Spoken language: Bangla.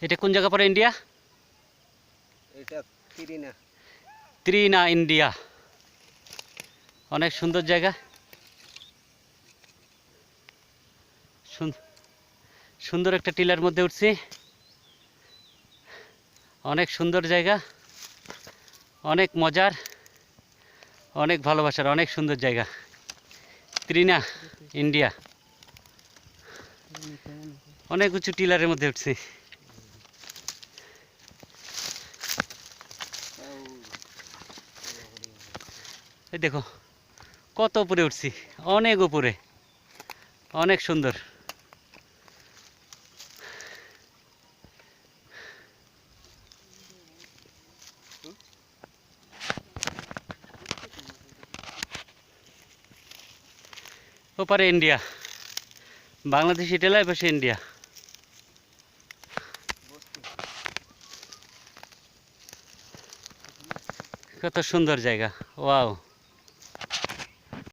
এটা কোন জায়গা পড়ে ইন্ডিয়া? এটা তিরিনা। ত্রিনা ইন্ডিয়া। অনেক সুন্দর জায়গা, সুন্দর একটা টিলার মধ্যে উঠছি। অনেক সুন্দর জায়গা, অনেক মজার, অনেক ভালোবাসার, অনেক সুন্দর জায়গা। ত্রিনা ইন্ডিয়া। অনেক উঁচু টিলারের মধ্যে উঠছি। এই দেখো কত উপরে উঠছি, অনেক উপরে, অনেক সুন্দর। ওপারে ইন্ডিয়া, বাংলাদেশি টেলায় পাশে ইন্ডিয়া। কত সুন্দর জায়গা, ওয়াও।